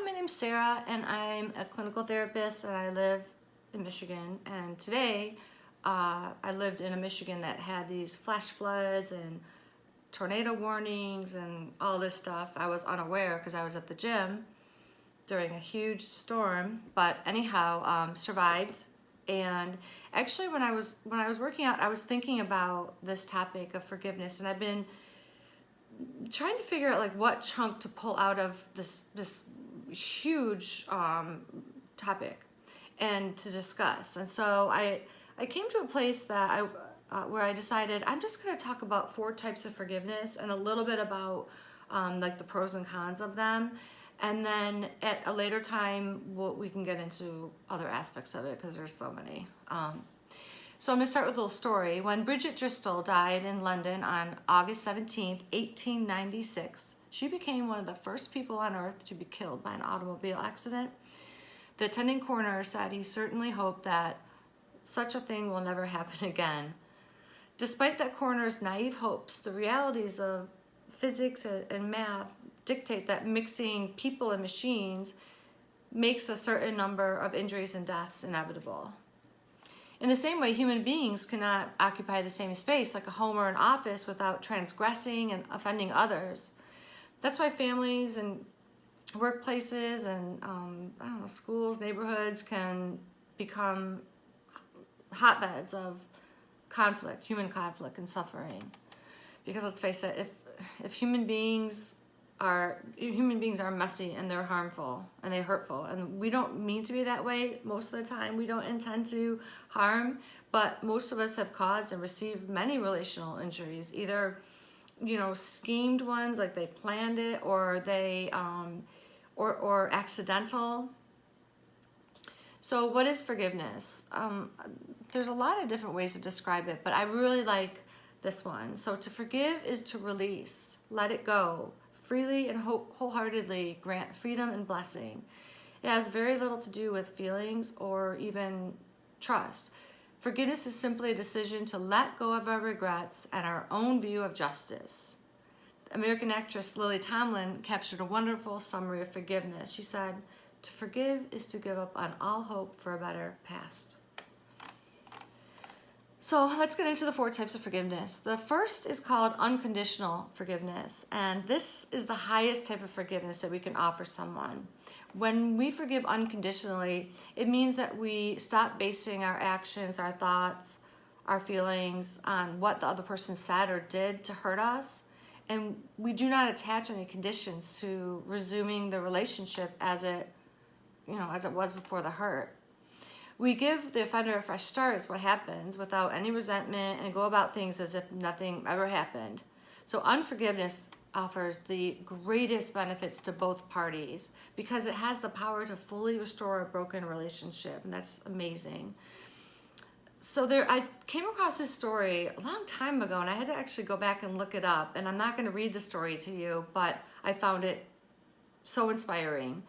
my name's Sarah, and I'm a clinical therapist, and I live in Michigan. And today, I lived in a Michigan that had these flash floods and tornado warnings and all this stuff. I was unaware because I was at the gym during a huge storm, but anyhow, survived. And actually, when I was working out, I was thinking about this topic of forgiveness, and I've been trying to figure out like what chunk to pull out of this huge topic and to discuss. And so I came to a place that where I decided I'm just going to talk about 4 types of forgiveness and a little bit about like the pros and cons of them. And then at a later time, we can get into other aspects of it because there's so many. So I'm going to start with a little story. When Bridget Driscoll died in London on August 17th, 1896, she became one of the first people on earth to be killed by an automobile accident. The attending coroner said he certainly hoped that such a thing will never happen again. Despite that coroner's naive hopes, the realities of physics and math dictate that mixing people and machines makes a certain number of injuries and deaths inevitable. In the same way, human beings cannot occupy the same space like a home or an office without transgressing and offending others. That's why families and workplaces and I don't know, schools, neighborhoods can become hotbeds of conflict, human conflict and suffering. Because let's face it, if human beings are messy and they're harmful and they're hurtful, and we don't mean to be that way most of the time. We don't intend to harm, but most of us have caused and received many relational injuries, either schemed ones like they planned it, or they or accidental. So what is forgiveness? There's a lot of different ways to describe it, but I really like this one. So to forgive is to release, let it go, freely and wholeheartedly grant freedom and blessing. It has very little to do with feelings or even trust. Forgiveness is simply a decision to let go of our regrets and our own view of justice. American actress Lily Tomlin captured a wonderful summary of forgiveness. She said, "To forgive is to give up on all hope for a better past." So let's get into the 4 types of forgiveness. The first is called unconditional forgiveness, and this is the highest type of forgiveness that we can offer someone. When we forgive unconditionally, it means that we stop basing our actions, our thoughts, our feelings on what the other person said or did to hurt us, and we do not attach any conditions to resuming the relationship as it was before the hurt. We give the offender a fresh start is what happens, without any resentment, and go about things as if nothing ever happened. So unforgiveness offers the greatest benefits to both parties because it has the power to fully restore a broken relationship, and that's amazing. So I came across this story a long time ago, and I had to actually go back and look it up, and I'm not going to read the story to you, but I found it so inspiring.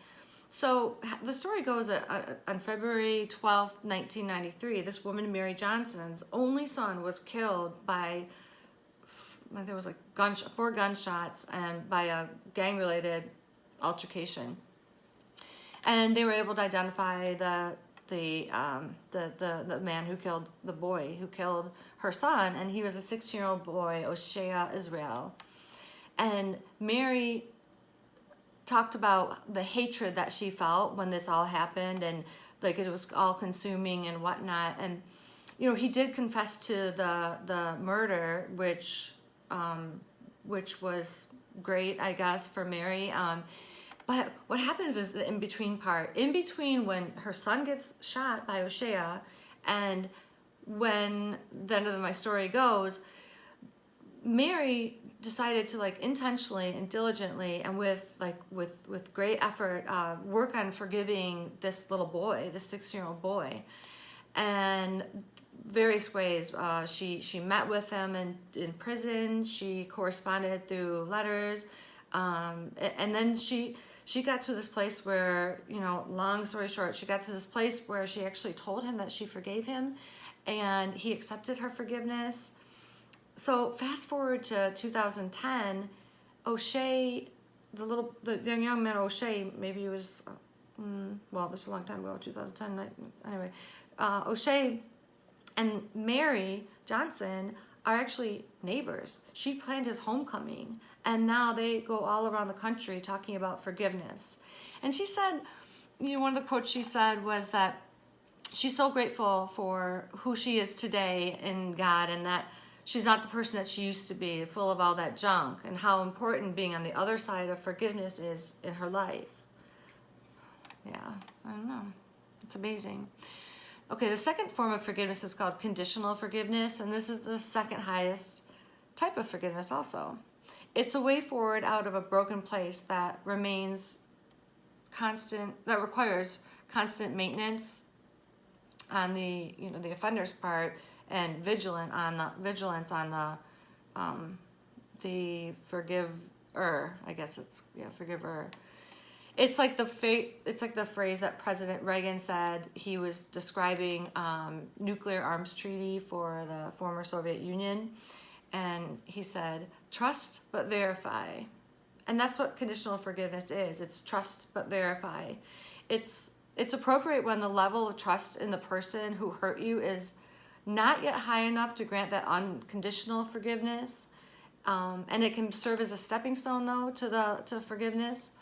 So the story goes that on February 12th, 1993, this woman, Mary Johnson's only son, was killed by, there was like 4 gunshots and by a gang-related altercation. And they were able to identify the man who killed the boy who killed her son, and he was a 16-year-old boy, O'Shea Israel. And Mary talked about the hatred that she felt when this all happened, and like it was all consuming and whatnot. And he did confess to the murder, which was great, I guess, for Mary. But what happens is the in-between part. In between when her son gets shot by O'Shea and when the end of my story goes, Mary decided to intentionally and diligently and with great effort work on forgiving this little boy, this 16-year-old boy, and various ways. She met with him in prison. She corresponded through letters, and then she got to this place where, long story short, she got to this place where she actually told him that she forgave him, and he accepted her forgiveness. So fast forward to 2010, O'Shea the young man O'Shea, maybe he was, well, this is a long time ago, 2010. Anyway, O'Shea and Mary Johnson are actually neighbors. She planned his homecoming, and now they go all around the country talking about forgiveness. And she said, one of the quotes she said was that she's so grateful for who she is today in God, and that she's not the person that she used to be, full of all that junk, and how important being on the other side of forgiveness is in her life. Yeah, I don't know. It's amazing. Okay, the second form of forgiveness is called conditional forgiveness, and this is the second highest type of forgiveness also. It's a way forward out of a broken place that requires constant maintenance on the offender's part, and vigilance on the forgiver. I guess forgiver. It's like the phrase that President Reagan said. He was describing nuclear arms treaty for the former Soviet Union, and he said, "Trust but verify," and that's what conditional forgiveness is. It's trust but verify. It's appropriate when the level of trust in the person who hurt you is not yet high enough to grant that unconditional forgiveness, and it can serve as a stepping stone though to forgiveness.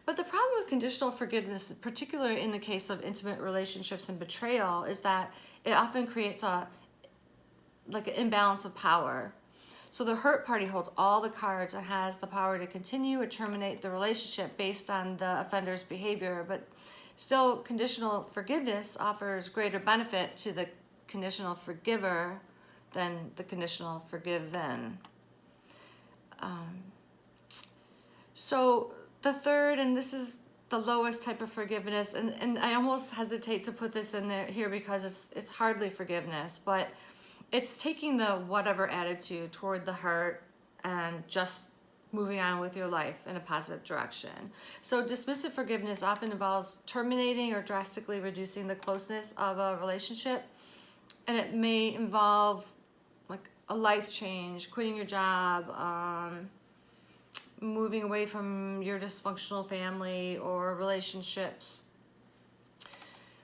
But the problem with conditional forgiveness, particularly in the case of intimate relationships and betrayal, is that it often creates an imbalance of power. So the hurt party holds all the cards and has the power to continue or terminate the relationship based on the offender's behavior. But still, conditional forgiveness offers greater benefit to the conditional forgiver than the conditional forgiven. So the third, and this is the lowest type of forgiveness, and I almost hesitate to put this in here because it's hardly forgiveness, but it's taking the whatever attitude toward the hurt and just moving on with your life in a positive direction. So dismissive forgiveness often involves terminating or drastically reducing the closeness of a relationship, and it may involve like a life change, quitting your job, moving away from your dysfunctional family or relationships.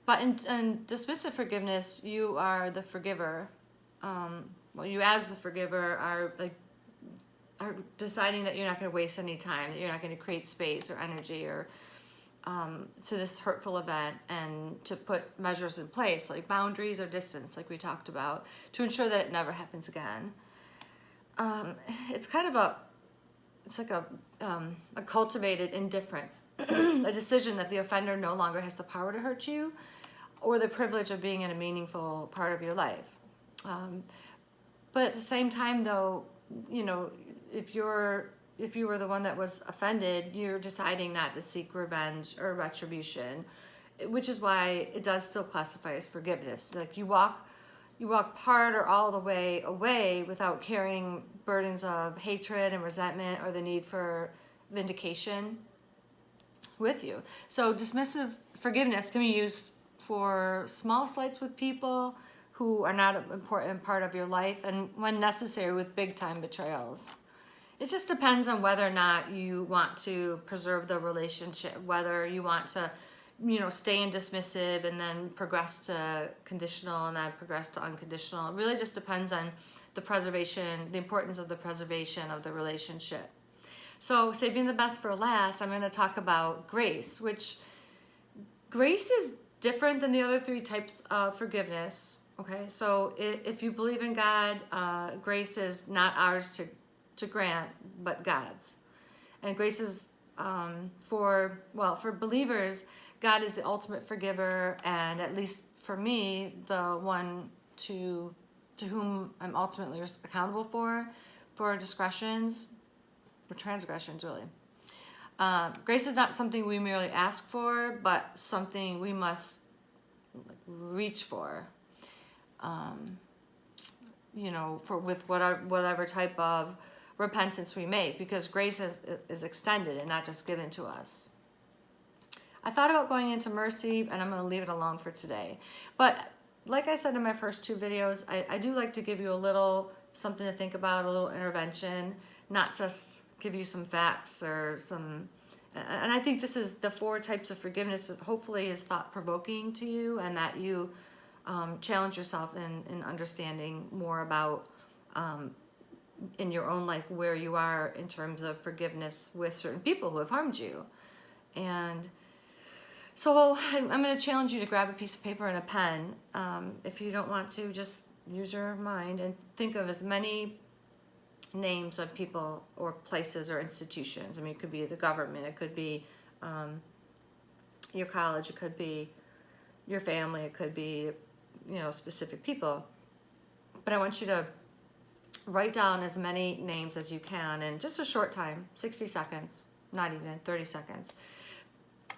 But in dismissive forgiveness, you are the forgiver. You as the forgiver are deciding that you're not going to waste any time, that you're not going to create space or energy or to this hurtful event, and to put measures in place like boundaries or distance, like we talked about, to ensure that it never happens again. It's kind of a cultivated indifference, a decision that the offender no longer has the power to hurt you or the privilege of being in a meaningful part of your life. But at the same time, though, if you were the one that was offended, you're deciding not to seek revenge or retribution, which is why it does still classify as forgiveness. Like you walk part or all the way away without carrying burdens of hatred and resentment or the need for vindication with you. So dismissive forgiveness can be used for small slights with people who are not an important part of your life, and when necessary with big time betrayals. It just depends on whether or not you want to preserve the relationship, whether you want to stay in dismissive and then progress to conditional and then progress to unconditional. It really just depends on the importance of the preservation of the relationship. So saving the best for last, I'm going to talk about grace, which grace is different than the other three types of forgiveness. Okay, so if you believe in God, grace is not ours to grant, but God's. And grace is for believers, God is the ultimate forgiver, and at least for me, the one to whom I'm ultimately accountable for transgressions, really. Grace is not something we merely ask for, but something we must reach for. With whatever type of repentance we make, because grace is extended and not just given to us. I thought about going into mercy, and I'm going to leave it alone for today. But like I said in my first two videos, I do like to give you a little something to think about, a little intervention, not just give you some facts or some, and I think this is the 4 types of forgiveness that hopefully is thought-provoking to you, and that you challenge yourself in understanding more about in your own life where you are in terms of forgiveness with certain people who have harmed you. And so I'm going to challenge you to grab a piece of paper and a pen. If you don't want to, just use your mind and think of as many names of people or places or institutions. I mean, it could be the government, it could be your college, it could be your family, it could be, you know, specific people. But I want you to write down as many names as you can in just a short time, 60 seconds, not even 30 seconds.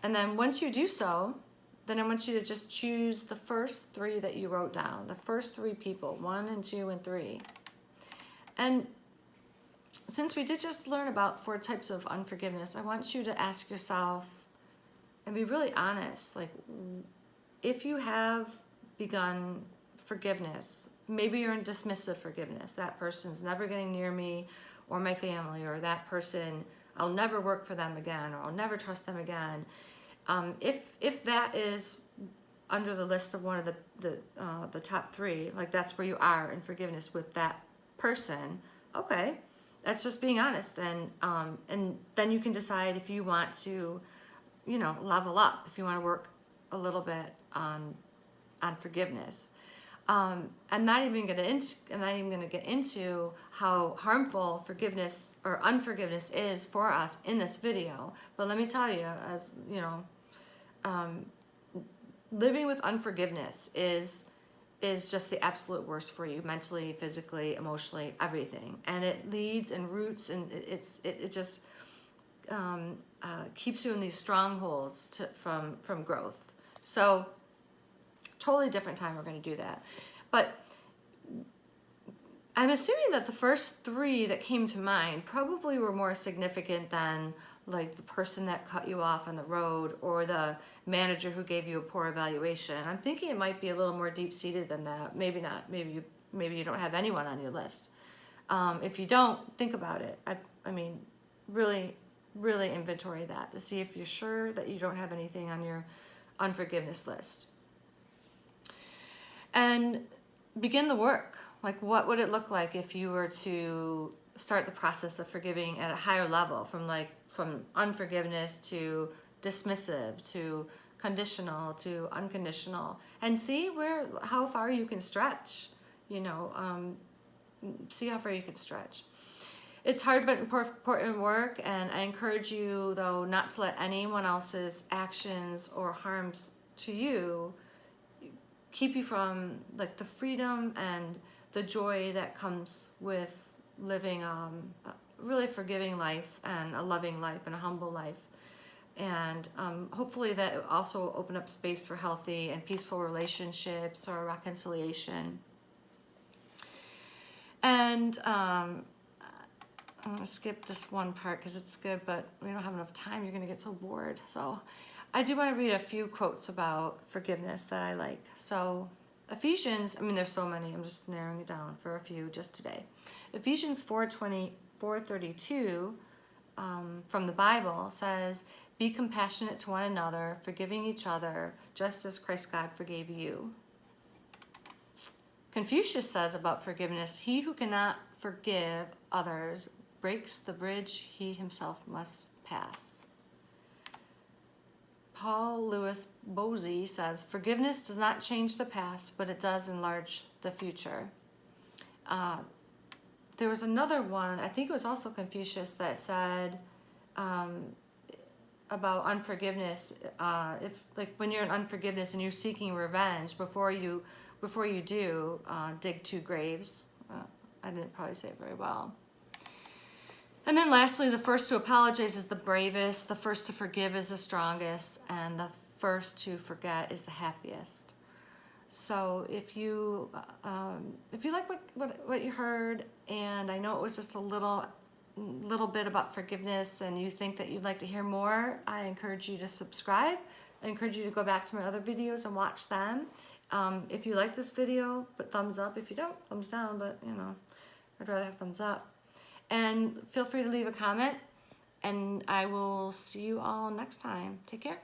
And then once you do so, then I want you to just choose the first 3 that you wrote down, the first 3 people, 1 and 2 and 3. And since we did just learn about 4 types of unforgiveness, I want you to ask yourself and be really honest, like, if you have begun forgiveness, maybe you're in dismissive forgiveness, that person's never getting near me or my family, or that person, I'll never work for them again, or I'll never trust them again. If that is under the list of one of the top 3, like that's where you are in forgiveness with that person, okay, that's just being honest, and then you can decide if you want to, you know, level up, if you want to work a little bit on forgiveness. I'm not even going to get into how harmful forgiveness or unforgiveness is for us in this video. But let me tell you, as you know, living with unforgiveness is just the absolute worst for you, mentally, physically, emotionally, everything. And it leads and roots, and it just keeps you in these strongholds from growth. So totally different time we're going to do that. But I'm assuming that the first 3 that came to mind probably were more significant than like the person that cut you off on the road or the manager who gave you a poor evaluation. I'm thinking it might be a little more deep-seated than that. Maybe not. Maybe you don't have anyone on your list. If you don't, think about it. I mean, really, really inventory that to see if you're sure that you don't have anything on your unforgiveness list. And begin the work. Like, what would it look like if you were to start the process of forgiving at a higher level, from unforgiveness to dismissive to conditional to unconditional, and see how far you can stretch. You know, see how far you can stretch. It's hard but important work, and I encourage you, though, not to let anyone else's actions or harms to you keep you from like the freedom and the joy that comes with living a really forgiving life and a loving life and a humble life. And hopefully that will also open up space for healthy and peaceful relationships or reconciliation. And I'm going to skip this one part because it's good, but we don't have enough time. You're going to get so bored. So I do want to read a few quotes about forgiveness that I like. So Ephesians, I mean, there's so many. I'm just narrowing it down for a few just today. Ephesians 4:32 from the Bible says, "Be compassionate to one another, forgiving each other, just as Christ God forgave you." Confucius says about forgiveness, "He who cannot forgive others breaks the bridge he himself must pass." Paul Louis Bosey says, "Forgiveness does not change the past, but it does enlarge the future." There was another one, I think it was also Confucius, that said about unforgiveness. If like when you're in unforgiveness and you're seeking revenge, before you do, dig 2 graves. I didn't probably say it very well. And then lastly, the first to apologize is the bravest, the first to forgive is the strongest, and the first to forget is the happiest. So if you like what you heard, and I know it was just a little bit about forgiveness, and you think that you'd like to hear more, I encourage you to subscribe. I encourage you to go back to my other videos and watch them. If you like this video, put thumbs up. If you don't, thumbs down, but you know, I'd rather have thumbs up. And feel free to leave a comment, and I will see you all next time. Take care.